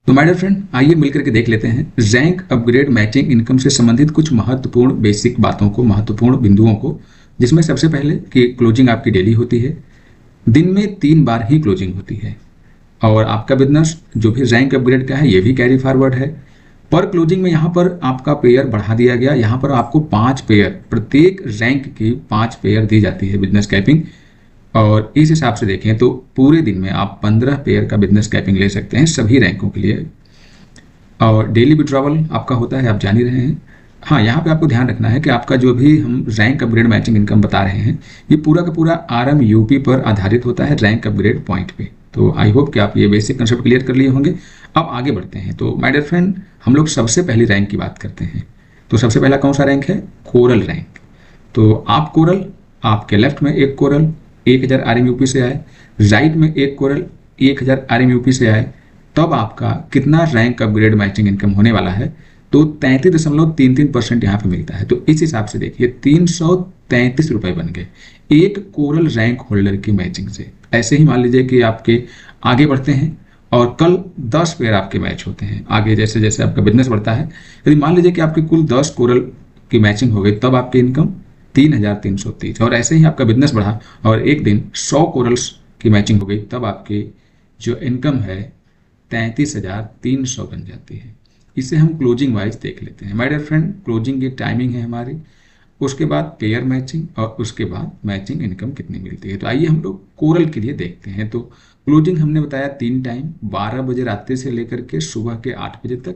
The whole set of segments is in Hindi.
तो माय डियर फ्रेंड, आइए मिलकर के देख लेते हैं रैंक अपग्रेड मैचिंग इनकम से संबंधित कुछ महत्वपूर्ण बेसिक बातों को, महत्वपूर्ण बिंदुओं को, जिसमें सबसे पहले कि क्लोजिंग आपकी डेली होती है। दिन में 3 बार ही क्लोजिंग होती है और आपका बिजनेस जो भी रैंक अपग्रेड का है ये भी कैरी फॉरवर्ड है। पर क्लोजिंग में यहाँ पर आपका पेयर बढ़ा दिया गया। यहाँ पर आपको 5 पेयर, प्रत्येक रैंक की 5 पेयर दी जाती है बिजनेस कैपिंग। और इस हिसाब से देखें तो पूरे दिन में आप 15 पेयर का बिजनेस कैपिंग ले सकते हैं सभी रैंकों के लिए। और डेली विड्रॉवल आपका होता है, आप जान ही रहे हैं। हाँ, यहाँ पे आपको ध्यान रखना है कि आपका जो भी हम रैंक अपग्रेड मैचिंग इनकम बता रहे हैं ये पूरा का पूरा RMUP पर आधारित होता है, रैंक अपग्रेड पॉइंट पे। तो आई होप कि आप ये बेसिक कंसेप्ट क्लियर कर लिए होंगे। अब आगे बढ़ते हैं। तो माय डियर फ्रेंड, हम लोग सबसे पहली रैंक की बात करते हैं। तो सबसे पहला कौन सा रैंक है? Coral rank. तो आप कोरल, आपके लेफ्ट में एक कोरल 1000 RMUP से आए, राइट में एक कोरल 1000 RMUP से आए, तब आपका कितना रैंक अपग्रेड मैचिंग इनकम होने वाला है? तो 33.33% यहाँ पे मिलता है। तो इस हिसाब से देखिए 333 रुपये बन गए एक कोरल रैंक होल्डर की मैचिंग से। ऐसे ही मान लीजिए कि आपके आगे बढ़ते हैं और कल 10 पेयर आपके मैच होते हैं। आगे जैसे जैसे आपका बिजनेस बढ़ता है, यदि मान लीजिए कि आपकी कुल 10 कोरल की मैचिंग हो गई, तब आपकी इनकम 3330। और ऐसे ही आपका बिजनेस बढ़ा और एक दिन 100 कोरल्स की मैचिंग हो गई, तब आपकी जो इनकम है 33,300 बन जाती है। इसे हम क्लोजिंग वाइज देख लेते हैं। माय डियर फ्रेंड, क्लोजिंग की टाइमिंग है हमारी, उसके बाद पेयर मैचिंग और उसके बाद मैचिंग इनकम कितनी मिलती है। तो आइए हम लोग कोरल के लिए देखते हैं। तो क्लोजिंग हमने बताया 3 टाइम, 12 बजे रात्रि से लेकर के सुबह के 8 बजे तक।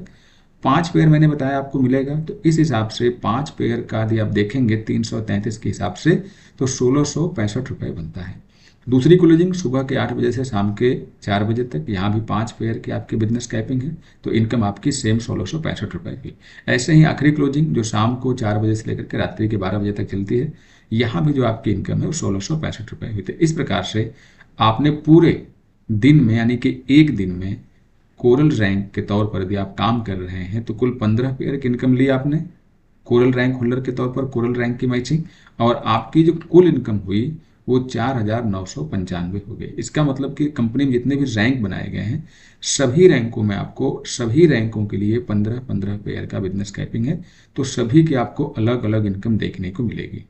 5 पेयर मैंने बताया आपको मिलेगा। तो इस हिसाब से 5 पेयर का यदि आप देखेंगे 333 के हिसाब से तो 1665 रुपये बनता है। दूसरी क्लोजिंग सुबह के 8 बजे से शाम के 4 बजे तक, यहाँ भी 5 पेयर की आपकी बिजनेस कैपिंग है, तो इनकम आपकी सेम 1665 रुपये की। ऐसे ही आखिरी क्लोजिंग जो शाम को 4 बजे से लेकर के रात्रि के 12 बजे तक चलती है, यहाँ भी जो आपकी इनकम है वो 1665 रुपये हुई। तो इस प्रकार से आपने पूरे दिन में, यानी कि एक दिन में कोरल रैंक के तौर पर यदि आप काम कर रहे हैं तो कुल 15 पेयर की इनकम ली आपने कोरल रैंक होल्डर के तौर पर, कोरल रैंक की मैचिंग, और आपकी जो कुल इनकम हुई वो 4,995 हो गए। इसका मतलब कि कंपनी में जितने भी रैंक बनाए गए हैं सभी रैंकों में आपको, सभी रैंकों के लिए 15-15 पेयर का बिजनेस कैपिंग है। तो सभी की आपको अलग अलग इनकम देखने को मिलेगी।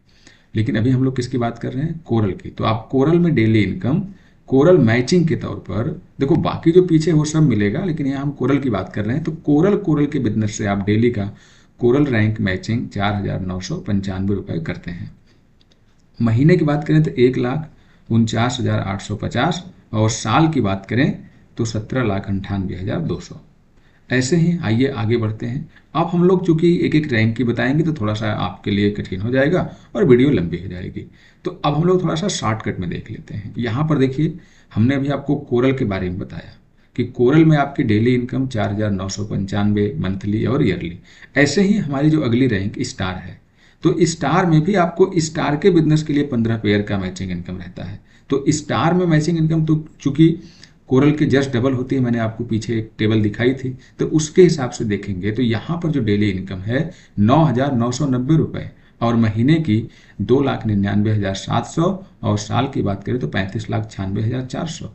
लेकिन अभी हम लोग किसकी बात कर रहे हैं? कोरल की। तो आप कोरल में डेली इनकम कोरल मैचिंग के तौर पर देखो, बाकी जो पीछे वो सब मिलेगा, लेकिन यहाँ हम कोरल की बात कर रहे हैं। तो कोरल के बिजनेस से आप डेली का कोरल रैंक मैचिंग 4,995 रुपये करते हैं। महीने की बात करें तो 1,49,850, और साल की बात करें तो 17,98,200। ऐसे ही आइए आगे बढ़ते हैं। अब हम लोग चूंकि एक एक रैंक की बताएंगे तो थोड़ा सा आपके लिए कठिन हो जाएगा और वीडियो लंबी हो जाएगी। तो अब हम लोग थोड़ा सा शॉर्टकट में देख लेते हैं। यहाँ पर देखिए, हमने अभी आपको कोरल के बारे में बताया कि कोरल में आपकी डेली इनकम 4,995 मंथली और ईयरली। ऐसे ही हमारी जो अगली रैंक स्टार है, तो स्टार में भी आपको स्टार के बिजनेस के लिए 15 पेयर का मैचिंग इनकम रहता है। तो स्टार में मैचिंग इनकम तो चूंकि कोरल की जस्ट डबल होती है, मैंने आपको पीछे एक टेबल दिखाई थी, तो उसके हिसाब से देखेंगे तो यहाँ पर जो डेली इनकम है 9,990 रुपये, और महीने की 2,99,700, और साल की बात करें तो 35,96,400।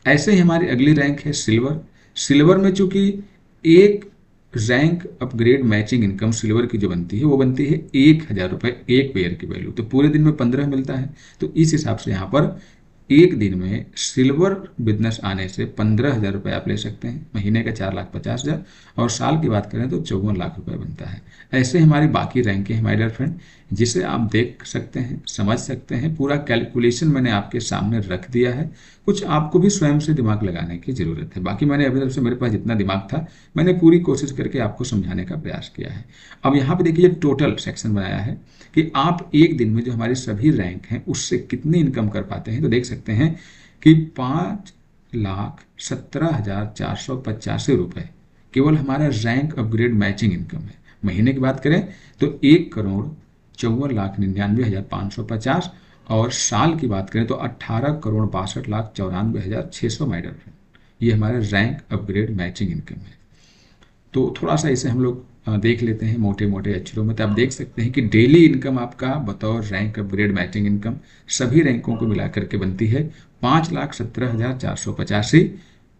ऐसे ही हमारी अगली रैंक है सिल्वर। सिल्वर में चूंकि एक rank upgrade matching income silver की जो बनती है वो बनती है 1,000 रुपये एक पेयर की वैल्यू। तो पूरे दिन में 15 मिलता है। तो इस हिसाब से यहाँ पर एक दिन में सिल्वर बिजनेस आने से 15,000 रुपये आप ले सकते हैं। महीने का 4,50,000, और साल की बात करें तो 54 लाख रुपए बनता है। ऐसे हमारी बाकी रैंकें हैं माय डियर फ्रेंड, जिसे आप देख सकते हैं, समझ सकते हैं। पूरा कैलकुलेशन मैंने आपके सामने रख दिया है। कुछ आपको भी स्वयं से दिमाग लगाने की जरूरत है। बाकी मैंने अभी तक से मेरे पास जितना दिमाग था मैंने पूरी कोशिश करके आपको समझाने का प्रयास किया है। अब यहाँ पे देखिए टोटल सेक्शन बनाया है कि आप एक दिन में जो हमारी सभी रैंक हैं उससे कितनी इनकम कर पाते हैं। तो देख सकते हैं कि 5,17,485 रुपये केवल हमारा रैंक अपग्रेड मैचिंग इनकम है। महीने की बात करें तो 1,54,99,550, और साल की बात करें तो 18,62,94,600 माय डियर फ्रेंड, ये हमारा रैंक अपग्रेड मैचिंग इनकम है। तो थोड़ा सा इसे हम लोग देख लेते हैं मोटे मोटे अक्षरों में। तो आप देख सकते हैं कि डेली इनकम आपका बतौर रैंक अपग्रेड मैचिंग इनकम सभी रैंकों को मिलाकर के बनती है 5,17,485।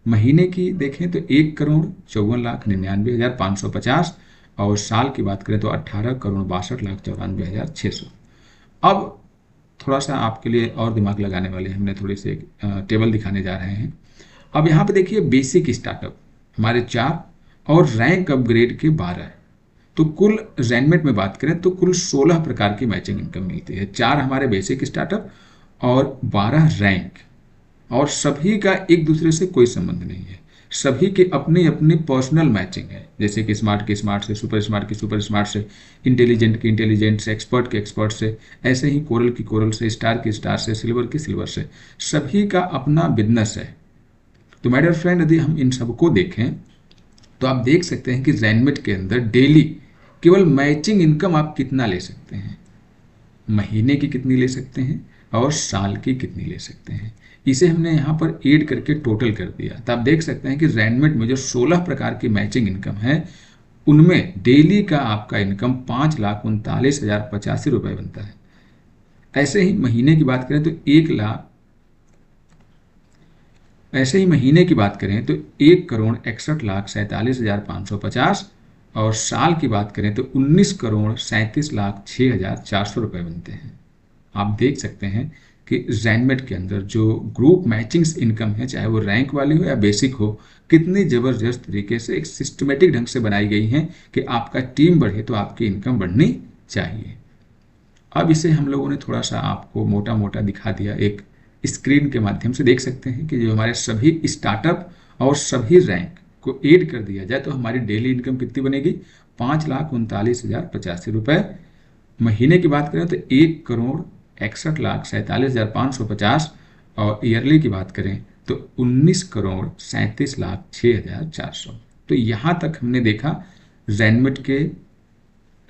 महीने की देखें तो 1,54,99,550 और साल की बात करें तो 18,62,94,600। अब थोड़ा सा आपके लिए और दिमाग लगाने वाले हमने थोड़ी सी टेबल दिखाने जा रहे हैं। अब यहाँ पे देखिए बेसिक स्टार्टअप हमारे 4 और रैंक अपग्रेड के 12 है। तो कुल रैनमेट में बात करें तो कुल 16 प्रकार की मैचिंग इनकम मिलती है। 4 हमारे बेसिक स्टार्टअप और 12 रैंक, और सभी का एक दूसरे से कोई संबंध नहीं है। सभी के अपनी अपनी पर्सनल मैचिंग है, जैसे कि स्मार्ट के स्मार्ट से, सुपर स्मार्ट की सुपर स्मार्ट से, इंटेलिजेंट की इंटेलिजेंट से, एक्सपर्ट के एक्सपर्ट से, ऐसे ही कोरल की कोरल से, स्टार की स्टार से, सिल्वर की सिल्वर से। सभी का अपना बिजनेस है। तो माय डियर फ्रेंड, यदि हम इन सबको देखें तो आप देख सकते हैं कि रैनमेट के अंदर डेली केवल मैचिंग इनकम आप कितना ले सकते हैं, महीने की कितनी ले सकते हैं और साल की कितनी ले सकते हैं। इसे हमने यहाँ पर ऐड करके टोटल कर दिया। तो आप देख सकते हैं कि रैनमेट में जो 16 प्रकार की मैचिंग इनकम है उनमें डेली का आपका इनकम 5,39,085 रुपये बनता है। ऐसे ही महीने की बात करें तो 1,61,47,47,550 और साल की बात करें तो 19,37,06,400 रुपये बनते हैं। आप देख सकते हैं कि रैनमेट के अंदर जो ग्रुप मैचिंग्स इनकम है, चाहे वो रैंक वाली हो या बेसिक हो, कितनी ज़बरदस्त तरीके से एक सिस्टमेटिक ढंग से बनाई गई हैं कि आपका टीम बढ़े तो आपकी इनकम बढ़नी चाहिए। अब इसे हम लोगों ने थोड़ा सा आपको मोटा मोटा दिखा दिया, एक स्क्रीन के माध्यम से देख सकते हैं कि जो हमारे सभी स्टार्टअप और सभी रैंक को ऐड कर दिया जाए तो हमारी डेली इनकम कितनी बनेगी, 5,39,085 रुपये। महीने की बात करें तो 1,61,47,550 और ईयरली की बात करें तो 19,37,06,400। तो यहाँ तक हमने देखा रैनमेट के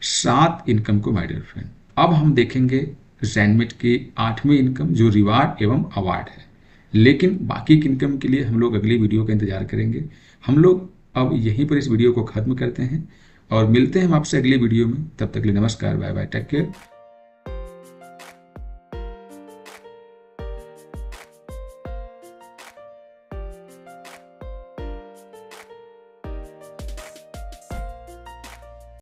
7 इनकम को माय डियर फ्रेंड। अब हम देखेंगे रैनमेट की 8वीं इनकम जो रिवार्ड एवं अवार्ड है, लेकिन बाकी की इनकम के लिए हम लोग अगली वीडियो का इंतजार करेंगे। हम लोग अब यहीं पर इस वीडियो को खत्म करते हैं और मिलते हैं हम आपसे अगली वीडियो में। तब तक के लिए नमस्कार, बाय बाय, टेक केयर।